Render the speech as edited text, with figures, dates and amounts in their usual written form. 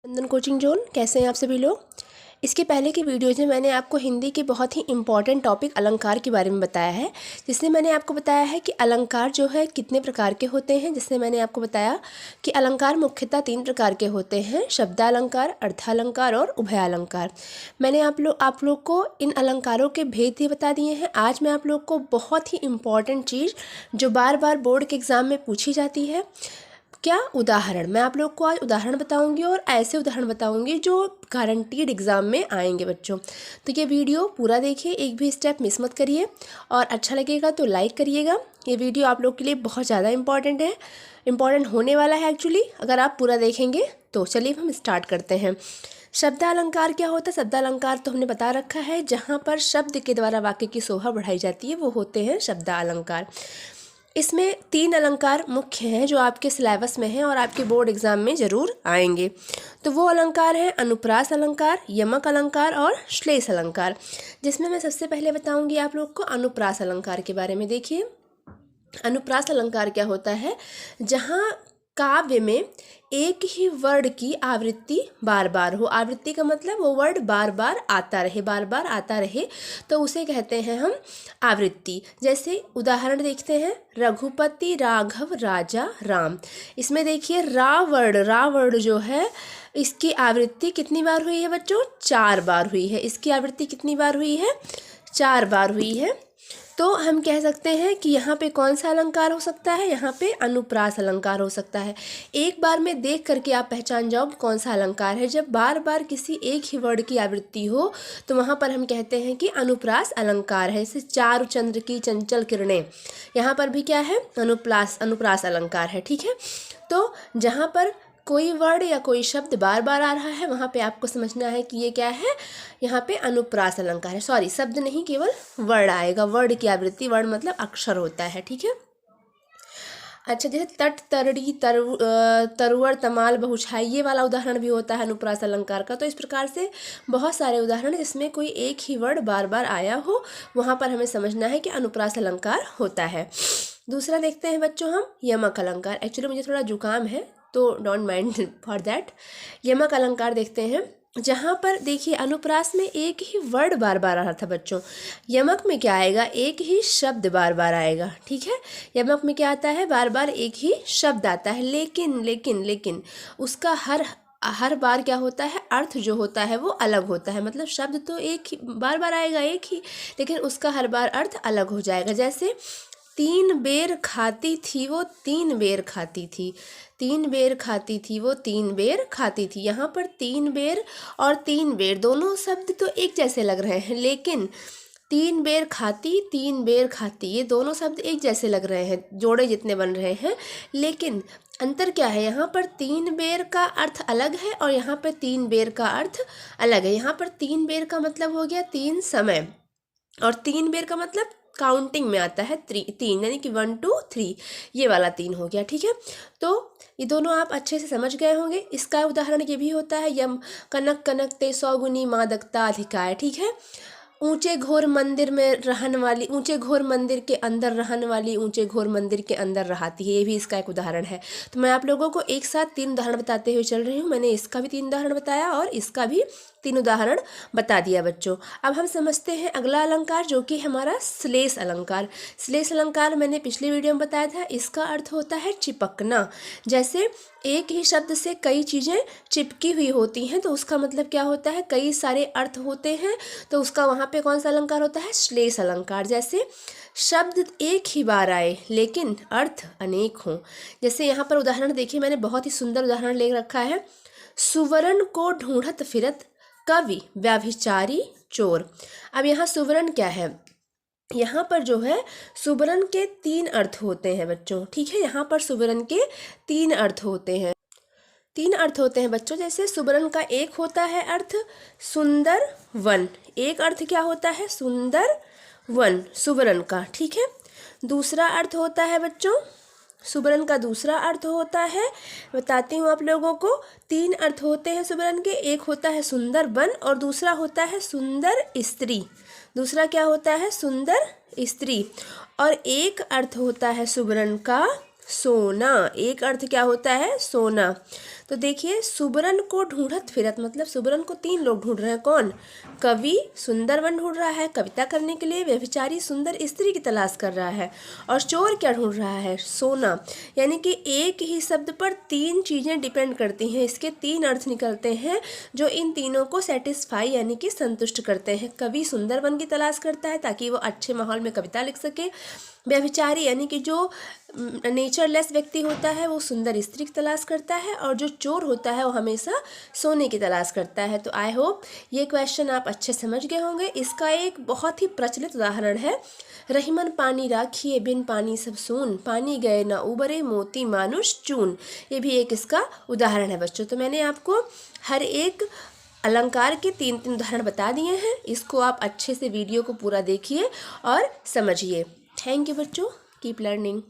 नंदन coaching zone, कैसे हैं आप सभी लोग। इसके पहले की वीडियोज़ में मैंने आपको हिंदी के बहुत ही इम्पॉर्टेंट टॉपिक अलंकार के बारे में बताया है, जिसमें मैंने आपको बताया है कि अलंकार जो है कितने प्रकार के होते हैं। जिसमें मैंने आपको बताया कि अलंकार मुख्यतः 3 प्रकार के होते हैं: शब्दालंकार, अर्थालंकार और उभयालंकार। मैंने आप लोग को इन अलंकारों के भेद भी बता दिए हैं। आज मैं आप लोग को बहुत ही इम्पॉर्टेंट चीज़ जो बार बार बोर्ड के एग्ज़ाम में पूछी जाती है, क्या उदाहरण, मैं आप लोग को आज उदाहरण बताऊंगी और ऐसे उदाहरण बताऊंगी जो गारंटीड एग्ज़ाम में आएंगे बच्चों। तो ये वीडियो पूरा देखिए, एक भी स्टेप मिस मत करिए, और अच्छा लगेगा तो लाइक करिएगा। ये वीडियो आप लोग के लिए बहुत ज़्यादा इम्पॉर्टेंट है, इम्पॉर्टेंट होने वाला है एक्चुअली, अगर आप पूरा देखेंगे तो। चलिए हम स्टार्ट करते हैं। शब्दालंकार क्या होता है? शब्दालंकार तो हमने बता रखा है, जहाँ पर शब्द के द्वारा वाक्य की शोभा बढ़ाई जाती है वो होते हैं शब्दालंकार। इसमें 3 अलंकार मुख्य हैं जो आपके सिलेबस में हैं और आपके बोर्ड एग्जाम में ज़रूर आएंगे। तो वो अलंकार हैं अनुप्रास अलंकार, यमक अलंकार और श्लेष अलंकार। जिसमें मैं सबसे पहले बताऊंगी आप लोग को अनुप्रास अलंकार के बारे में। देखिए, अनुप्रास अलंकार क्या होता है? जहाँ काव्य में एक ही वर्ड की आवृत्ति बार बार हो। आवृत्ति का मतलब वो वर्ड बार बार आता रहे, बार बार आता रहे, तो उसे कहते हैं हम आवृत्ति। जैसे उदाहरण देखते हैं, रघुपति राघव राजा राम। इसमें देखिए रा वर्ड जो है, इसकी आवृत्ति कितनी बार हुई है बच्चों? 4 बार हुई है। इसकी आवृत्ति कितनी बार हुई है? 4 बार हुई है। तो हम कह सकते हैं कि यहाँ पे कौन सा अलंकार हो सकता है? यहाँ पे अनुप्रास अलंकार हो सकता है। एक बार में देख करके आप पहचान जाओ कि कौन सा अलंकार है। जब बार बार किसी एक ही वर्ड की आवृत्ति हो तो वहाँ पर हम कहते हैं कि अनुप्रास अलंकार है। जैसे चारु चंद्र की चंचल किरणें, यहाँ पर भी क्या है? अनुप्रास अलंकार है। ठीक है, तो जहाँ पर कोई वर्ड या कोई शब्द बार बार आ रहा है वहाँ पे आपको समझना है कि ये क्या है? यहाँ पे अनुप्रास अलंकार है। सॉरी, शब्द नहीं, केवल वर्ड आएगा, वर्ड की आवृत्ति। वर्ड मतलब अक्षर होता है। ठीक है। अच्छा, जैसे तट तरड़ी तरुवर तमाल बहुछाई, ये वाला उदाहरण भी होता है अनुप्रास अलंकार का। तो इस प्रकार से बहुत सारे उदाहरण जिसमें कोई एक ही वर्ड बार बार आया हो, वहाँ पर हमें समझना है कि अनुप्रास अलंकार होता है। दूसरा देखते हैं बच्चों हम यमक अलंकार। एक्चुअली मुझे थोड़ा जुकाम है तो डोंट माइंड फॉर दैट। यमक अलंकार देखते हैं, जहाँ पर देखिए अनुप्रास में एक ही वर्ड बार बार आ रहा था बच्चों। यमक में क्या आएगा? एक ही शब्द बार बार आएगा। ठीक है, यमक में क्या आता है? बार बार एक ही शब्द आता है, लेकिन उसका हर बार क्या होता है? अर्थ जो होता है वो अलग होता है। मतलब शब्द तो एक ही बार बार आएगा, एक ही, लेकिन उसका हर बार अर्थ अलग हो जाएगा। जैसे 3 बेर खाती थी वो 3 बेर खाती थी, 3 बेर खाती थी वो 3 बेर खाती थी। यहाँ पर 3 बेर और 3 बेर दोनों शब्द तो एक जैसे लग रहे हैं, लेकिन 3 बेर खाती, 3 बेर खाती, ये दोनों शब्द एक जैसे लग रहे हैं, जोड़े जितने बन रहे हैं, लेकिन अंतर क्या है? यहाँ पर 3 बेर का अर्थ अलग है और यहाँ पर 3 बेर का अर्थ अलग है। यहाँ पर 3 बेर का मतलब हो गया 3 समय, और 3 बेर का मतलब काउंटिंग में आता है 3, यानी कि 1 2 3, ये वाला 3 हो गया। ठीक है, तो ये दोनों आप अच्छे से समझ गए होंगे। इसका उदाहरण ये भी होता है, यम कनक कनक ते 100 गुनी मादकता अधिकाय। ठीक है, ऊंचे घोर मंदिर में रहन वाली, ऊंचे घोर मंदिर के अंदर रहन वाली ऊंचे घोर मंदिर के अंदर रहाती है, ये भी इसका एक उदाहरण है। तो मैं आप लोगों को एक साथ 3 उदाहरण बताते हुए चल रही हूँ। मैंने इसका भी 3 उदाहरण बताया और इसका भी 3 उदाहरण बता दिया बच्चों। अब हम समझते हैं अगला अलंकार, जो कि हमारा श्लेष अलंकार। श्लेष अलंकार मैंने पिछले वीडियो में बताया था, इसका अर्थ होता है चिपकना। जैसे एक ही शब्द से कई चीज़ें चिपकी हुई होती हैं तो उसका मतलब क्या होता है? कई सारे अर्थ होते हैं, तो उसका वहाँ पे कौन सा अलंकार होता है? श्लेष अलंकार। जैसे शब्द एक ही बार आए लेकिन अर्थ अनेक हों। जैसे यहाँ पर उदाहरण देखिए, मैंने बहुत ही सुंदर उदाहरण ले रखा है, सुवर्ण को ढूंढत फिरत कवि व्यभिचारी चोर। अब यहाँ सुवर्ण क्या है? यहाँ पर जो है सुवर्ण के 3 अर्थ होते हैं बच्चों। ठीक है, यहाँ पर सुवर्ण के 3 अर्थ होते हैं, 3 अर्थ होते हैं बच्चों। जैसे सुवर्ण का एक होता है अर्थ सुंदर वन, एक अर्थ क्या होता है? सुंदर वन, सुवर्ण का। ठीक है, दूसरा अर्थ होता है बच्चों, सुवर्ण का दूसरा अर्थ होता है, बताती हूँ आप लोगों को, 3 अर्थ होते हैं सुवर्ण के। एक होता है सुंदर वन और दूसरा होता है सुंदर स्त्री। दूसरा क्या होता है? सुंदर स्त्री। और एक अर्थ होता है सुवर्ण का सोना, एक अर्थ क्या होता है? सोना। तो देखिए, सुबरन को ढूंढत फिरत, मतलब सुबरन को 3 लोग ढूंढ रहे हैं। कौन? कवि सुंदर वन ढूंढ रहा है कविता करने के लिए, व्यभिचारी सुंदर स्त्री की तलाश कर रहा है, और चोर क्या ढूंढ रहा है? सोना। यानी कि एक ही शब्द पर 3 चीज़ें डिपेंड करती हैं, इसके 3 अर्थ निकलते हैं जो इन तीनों को सेटिस्फाई यानी कि संतुष्ट करते हैं। कवि सुंदर वन की तलाश करता है ताकि वो अच्छे माहौल में कविता लिख सके। व्यभिचारी यानी कि जो नेचरलेस व्यक्ति होता है वो सुंदर स्त्री की तलाश करता है, और जो चोर होता है वो हमेशा सोने की तलाश करता है। तो आई होप ये क्वेश्चन आप अच्छे समझ गए होंगे। इसका एक बहुत ही प्रचलित उदाहरण है, रहीमन पानी राखिए बिन पानी सब सून, पानी गए ना उबरे मोती मानुष चून। ये भी एक इसका उदाहरण है बच्चों। तो मैंने आपको हर एक अलंकार के 3-3 उदाहरण बता दिए हैं। इसको आप अच्छे से वीडियो को पूरा देखिए और समझिए। थैंक यू बच्चों, कीप लर्निंग।